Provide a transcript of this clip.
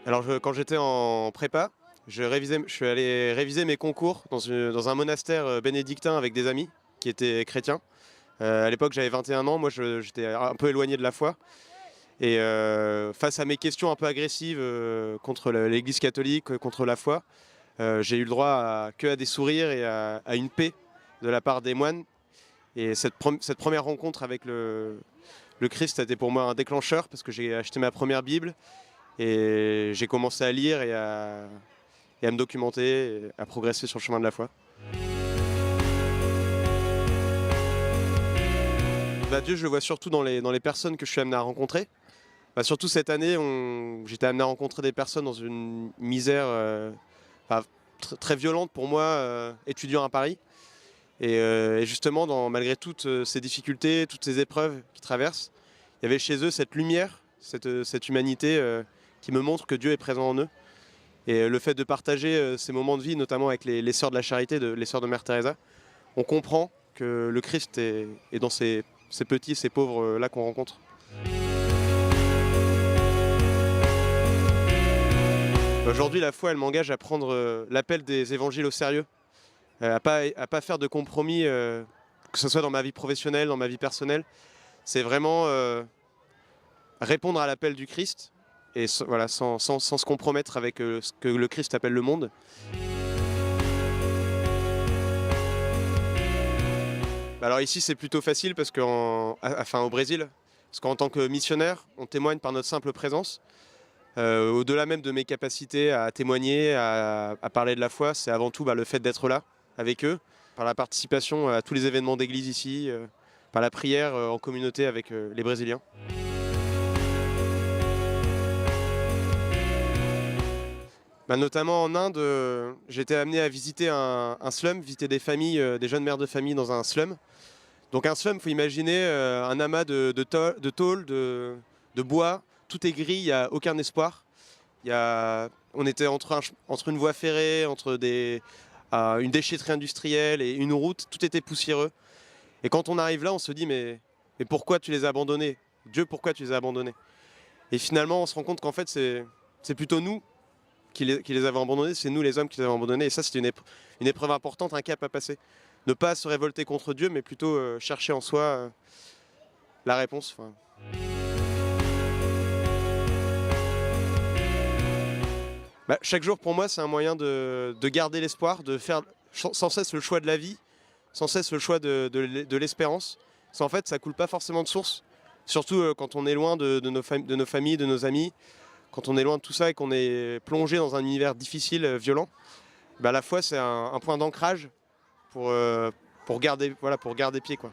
Alors quand j'étais en prépa, je suis allé réviser mes concours dans un monastère bénédictin avec des amis qui étaient chrétiens. À l'époque j'avais 21 ans, moi j'étais un peu éloigné de la foi. Et face à mes questions un peu agressives contre l'Église catholique, contre la foi, j'ai eu le droit à des sourires et à une paix de la part des moines. Et cette première rencontre avec le Christ a été pour moi un déclencheur parce que j'ai acheté ma première Bible et j'ai commencé à lire et à me documenter, et à progresser sur le chemin de la foi. Bah, Dieu, je le vois surtout dans les personnes que je suis amené à rencontrer. Bah, surtout cette année, j'étais amené à rencontrer des personnes dans une misère enfin, très violente pour moi, étudiant à Paris. Et justement, malgré toutes ces difficultés, toutes ces épreuves qu'ils traversent, il y avait chez eux cette lumière, cette humanité qui me montre que Dieu est présent en eux. Et le fait de partager ces moments de vie, notamment avec les sœurs de la charité, les sœurs de Mère Teresa, on comprend que le Christ est dans ces petits, ces pauvres-là qu'on rencontre. Aujourd'hui, la foi, elle m'engage à prendre l'appel des évangiles au sérieux, à pas faire de compromis, que ce soit dans ma vie professionnelle, dans ma vie personnelle. C'est vraiment répondre à l'appel du Christ, et voilà, sans se compromettre avec ce que le Christ appelle le monde. Alors ici, c'est plutôt facile parce au Brésil, parce qu'en tant que missionnaire, on témoigne par notre simple présence. Au-delà même de mes capacités à témoigner, à parler de la foi, c'est avant tout le fait d'être là avec eux, par la participation à tous les événements d'église ici, par la prière en communauté avec les Brésiliens. Notamment en Inde, j'ai été amené à visiter un slum, visiter des familles, des jeunes mères de famille dans un slum. Donc un slum, il faut imaginer un amas de tôle, de bois, tout est gris, il n'y a aucun espoir. On était entre une voie ferrée, entre une déchetterie industrielle et une route, tout était poussiéreux. Et quand on arrive là, on se dit mais pourquoi tu les as abandonnés? Dieu, pourquoi tu les as abandonnés? Et finalement, on se rend compte qu'en fait, c'est plutôt nous qui les avons abandonnés, c'est nous les hommes qui les avons abandonnés. Et ça, c'est une épreuve importante, un cap à passer. Ne pas se révolter contre Dieu, mais plutôt chercher en soi la réponse. Chaque jour, pour moi, c'est un moyen de garder l'espoir, de faire sans cesse le choix de la vie, sans cesse le choix de l'espérance. Parce qu'en fait, ça coule pas forcément de source, surtout quand on est loin de nos familles, de nos amis. Quand on est loin de tout ça et qu'on est plongé dans un univers difficile, violent, la foi, c'est un point d'ancrage pour garder pied, quoi.